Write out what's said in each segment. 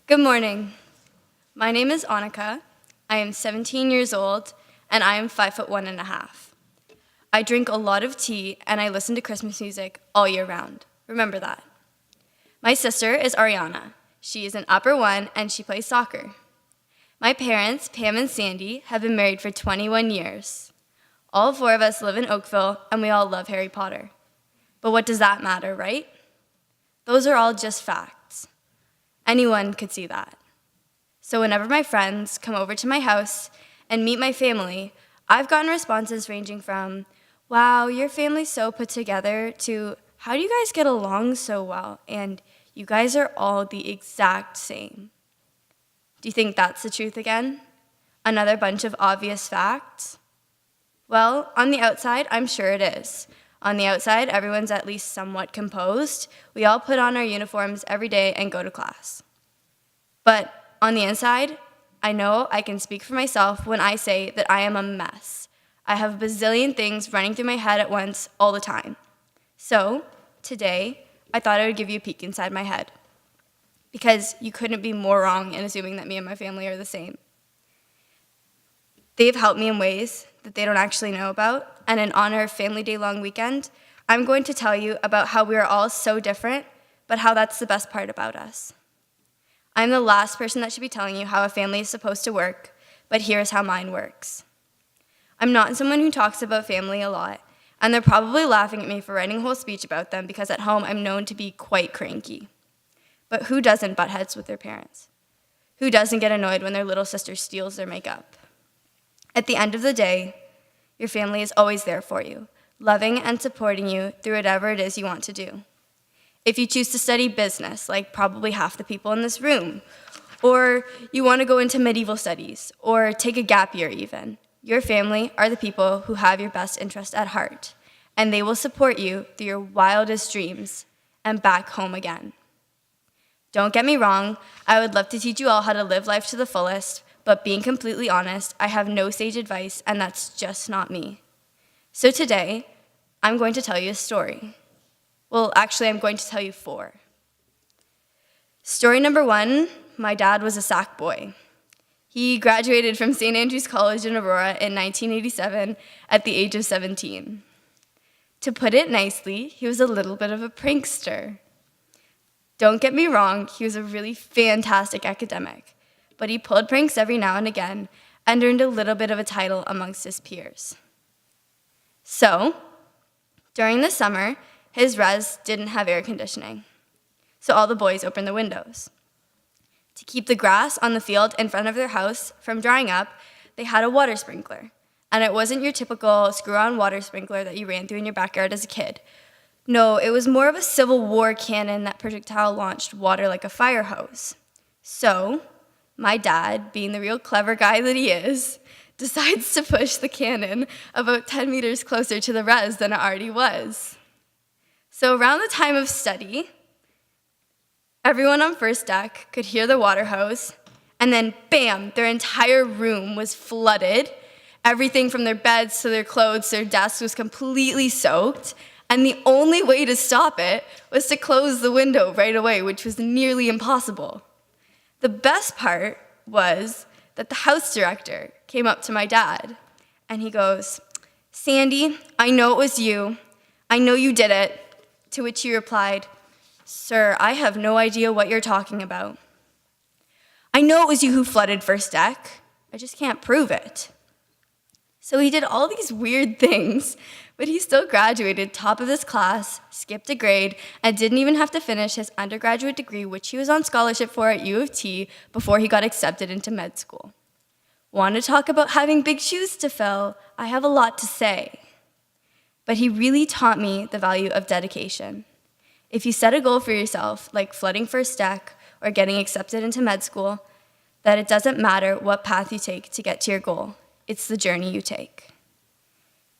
Good morning. My name is Annika. I am 17 years old, and I am 5'1.5". I drink a lot of tea, and I listen to Christmas music all year round. Remember that. My sister is Ariana. She is an upper one, and she plays soccer. My parents, Pam and Sandy, have been married for 21 years. All four of us live in Oakville, and we all love Harry Potter. But what does that matter, right? Those are all just facts. Anyone could see that. So whenever my friends come over to my house and meet my family, I've gotten responses ranging from, "Wow, your family's so put together," to, "How do you guys get along so well?" And "You guys are all the exact same." Do you think that's the truth again? Another bunch of obvious facts? Well, on the outside, I'm sure it is. On the outside, everyone's at least somewhat composed. We all put on our uniforms every day and go to class. But on the inside, I know I can speak for myself when I say that I am a mess. I have a bazillion things running through my head at once all the time. So, today, I thought I would give you a peek inside my head. Because you couldn't be more wrong in assuming that me and my family are the same. They've helped me in ways that they don't actually know about, and in honor of Family Day long weekend, I'm going to tell you about how we are all so different, but how that's the best part about us. I'm the last person that should be telling you how a family is supposed to work, but here's how mine works. I'm not someone who talks about family a lot, and they're probably laughing at me for writing a whole speech about them because at home I'm known to be quite cranky. But who doesn't butt heads with their parents? Who doesn't get annoyed when their little sister steals their makeup? At the end of the day, your family is always there for you, loving and supporting you through whatever it is you want to do. If you choose to study business, like probably half the people in this room, or you want to go into medieval studies, or take a gap year even, your family are the people who have your best interest at heart, and they will support you through your wildest dreams and back home again. Don't get me wrong, I would love to teach you all how to live life to the fullest, but being completely honest, I have no sage advice, and that's just not me. So today, I'm going to tell you a story. Well, actually, I'm going to tell you 4. Story number 1, my dad was a sack boy. He graduated from St. Andrew's College in Aurora in 1987 at the age of 17. To put it nicely, he was a little bit of a prankster. Don't get me wrong, he was a really fantastic academic, but he pulled pranks every now and again and earned a little bit of a title amongst his peers. So, during the summer, his res didn't have air conditioning, so all the boys opened the windows. To keep the grass on the field in front of their house from drying up, they had a water sprinkler, and it wasn't your typical screw-on water sprinkler that you ran through in your backyard as a kid. No, it was more of a Civil War cannon that projectile-launched water like a fire hose. So, my dad, being the real clever guy that he is, decides to push the cannon about 10 meters closer to the res than it already was. So around the time of study, everyone on first deck could hear the water hose, and then bam, their entire room was flooded. Everything from their beds to their clothes, their desks was completely soaked, and the only way to stop it was to close the window right away, which was nearly impossible. The best part was that the house director came up to my dad, and he goes, "Sandy, I know it was you. I know you did it." To which he replied, "Sir, I have no idea what you're talking about." "I know it was you who flooded first deck. I just can't prove it." So he did all these weird things, but he still graduated top of his class, skipped a grade, and didn't even have to finish his undergraduate degree, which he was on scholarship for at U of T, before he got accepted into med school. Want to talk about having big shoes to fill? I have a lot to say. But he really taught me the value of dedication. If you set a goal for yourself, like flooding first deck or getting accepted into med school, that it doesn't matter what path you take to get to your goal. It's the journey you take.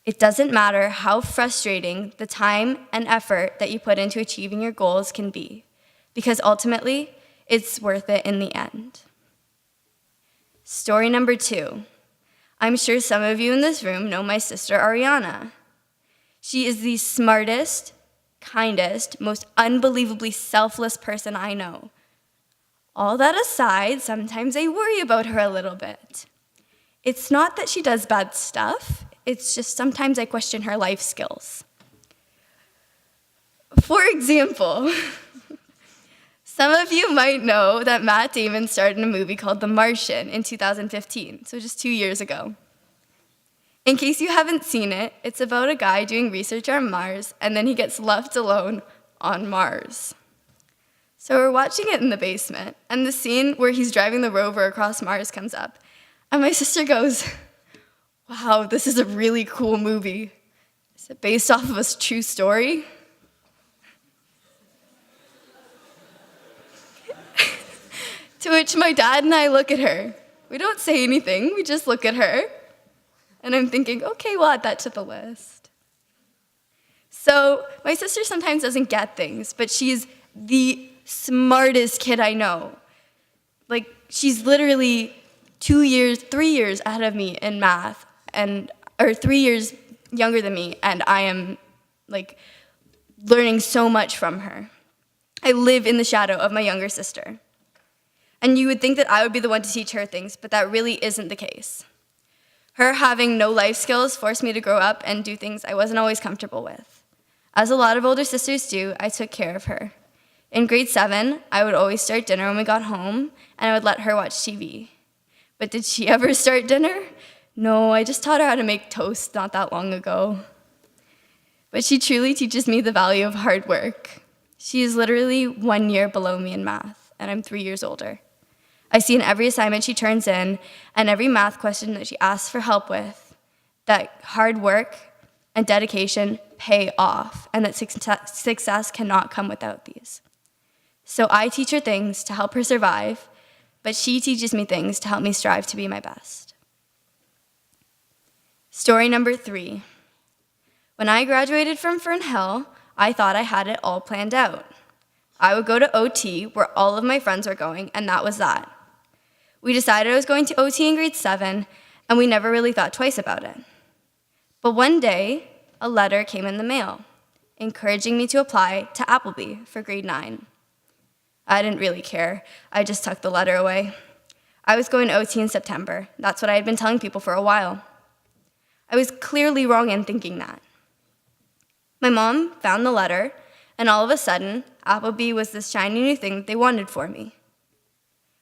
It doesn't matter how frustrating the time and effort that you put into achieving your goals can be, because ultimately, it's worth it in the end. Story number 2. I'm sure some of you in this room know my sister Ariana. She is the smartest, kindest, most unbelievably selfless person I know. All that aside, sometimes I worry about her a little bit. It's not that she does bad stuff, it's just sometimes I question her life skills. For example, some of you might know that Matt Damon starred in a movie called The Martian in 2015, so just 2 years ago. In case you haven't seen it, it's about a guy doing research on Mars, and then he gets left alone on Mars. So we're watching it in the basement, and the scene where he's driving the rover across Mars comes up. And my sister goes, "Wow, this is a really cool movie. Is it based off of a true story?" To which my dad and I look at her. We don't say anything, we just look at her. And I'm thinking, okay, we'll add that to the list. So my sister sometimes doesn't get things, but she's the smartest kid I know. Like, she's literally 3 years ahead of me in math, or 3 years younger than me, and I am like learning so much from her. I live in the shadow of my younger sister. And you would think that I would be the one to teach her things, but that really isn't the case. Her having no life skills forced me to grow up and do things I wasn't always comfortable with. As a lot of older sisters do, I took care of her. In grade 7, I would always start dinner when we got home, and I would let her watch TV. But did she ever start dinner? No, I just taught her how to make toast not that long ago. But she truly teaches me the value of hard work. She is literally 1 year below me in math, and I'm 3 years older. I see in every assignment she turns in and every math question that she asks for help with that hard work and dedication pay off, and that success cannot come without these. So I teach her things to help her survive, but she teaches me things to help me strive to be my best. Story number 3. When I graduated from Fernhill, I thought I had it all planned out. I would go to OT where all of my friends were going, and that was that. We decided I was going to OT in grade 7, and we never really thought twice about it. But one day, a letter came in the mail, encouraging me to apply to Appleby for grade 9. I didn't really care. I just tucked the letter away. I was going to OT in September. That's what I had been telling people for a while. I was clearly wrong in thinking that. My mom found the letter, and all of a sudden, Appleby was this shiny new thing that they wanted for me.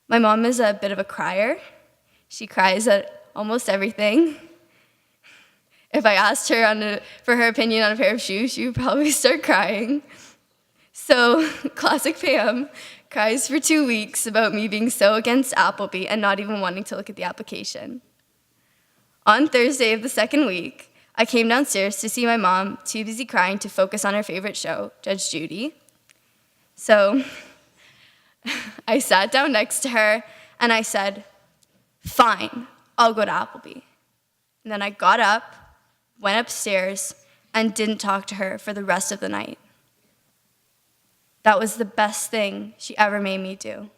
My mom is a bit of a crier. She cries at almost everything. If I asked her for her opinion on a pair of shoes, she would probably start crying. So, classic Pam cries for 2 weeks about me being so against Appleby and not even wanting to look at the application. On Thursday of the second week, I came downstairs to see my mom, too busy crying to focus on her favorite show, Judge Judy. So I sat down next to her and I said, "Fine, I'll go to Appleby." And then I got up, went upstairs, and didn't talk to her for the rest of the night. That was the best thing she ever made me do.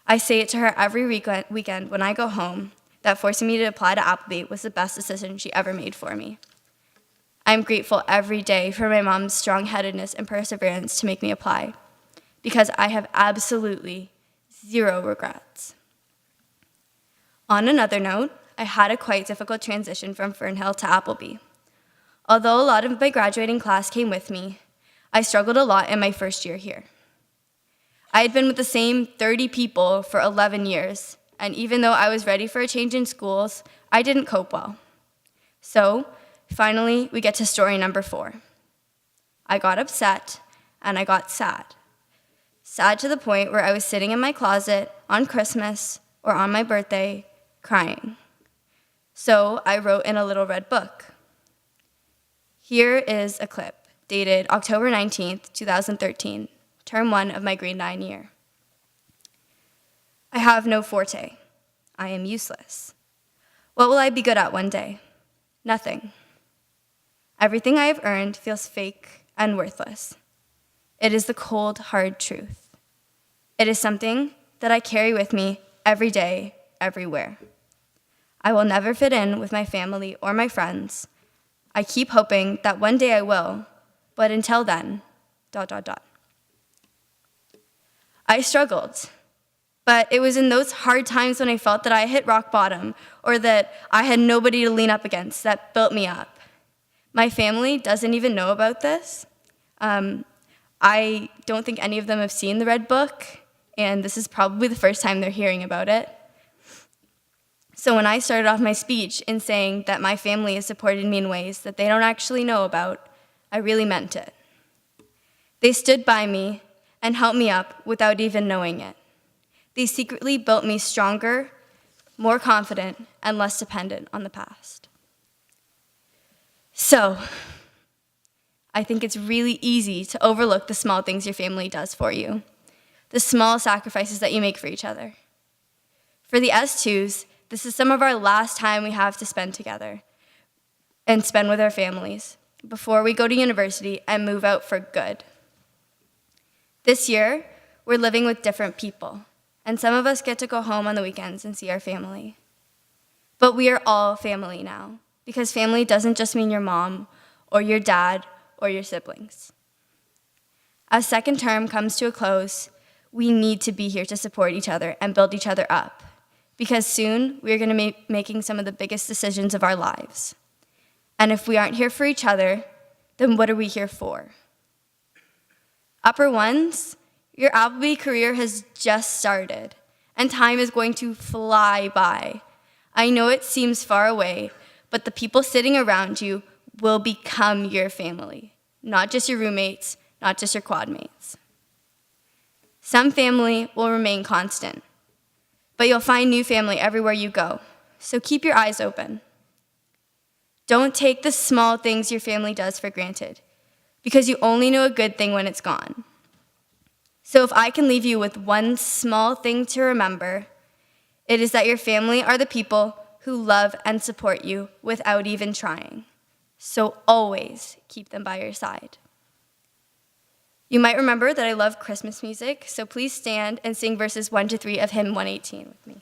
I say it to her every weekend when I go home, that forcing me to apply to Appleby was the best decision she ever made for me. I'm grateful every day for my mom's strong-headedness and perseverance to make me apply, because I have absolutely 0 regrets. On another note, I had a quite difficult transition from Fernhill to Appleby. Although a lot of my graduating class came with me, I struggled a lot in my first year here. I had been with the same 30 people for 11 years, and even though I was ready for a change in schools, I didn't cope well. So, finally, we get to story number 4. I got upset, and I got sad. Sad to the point where I was sitting in my closet on Christmas or on my birthday, crying. So I wrote in a little red book. Here is a clip dated October 19th, 2013, term 1 of my grade 9 year. I have no forte. I am useless. What will I be good at one day? Nothing. Everything I have earned feels fake and worthless. It is the cold, hard truth. It is something that I carry with me every day, everywhere. I will never fit in with my family or my friends. I keep hoping that one day I will, but until then, ... I struggled. But it was in those hard times when I felt that I hit rock bottom or that I had nobody to lean up against that built me up. My family doesn't even know about this. I don't think any of them have seen the Red Book, and this is probably the first time they're hearing about it. So when I started off my speech in saying that my family has supported me in ways that they don't actually know about, I really meant it. They stood by me and helped me up without even knowing it. They secretly built me stronger, more confident, and less dependent on the past. So, I think it's really easy to overlook the small things your family does for you, the small sacrifices that you make for each other. For the S2s, this is some of our last time we have to spend together and spend with our families before we go to university and move out for good. This year, we're living with different people, and some of us get to go home on the weekends and see our family. But we are all family now, because family doesn't just mean your mom or your dad or your siblings. As second term comes to a close, we need to be here to support each other and build each other up, because soon we're going to be making some of the biggest decisions of our lives. And if we aren't here for each other, then what are we here for? Upper ones, your Appleby career has just started, and time is going to fly by. I know it seems far away, but the people sitting around you will become your family, not just your roommates, not just your quad mates. Some family will remain constant, but you'll find new family everywhere you go, so keep your eyes open. Don't take the small things your family does for granted, because you only know a good thing when it's gone. So if I can leave you with one small thing to remember, it is that your family are the people who love and support you without even trying. So always keep them by your side. You might remember that I love Christmas music, so please stand and sing verses 1 to 3 of hymn 118 with me.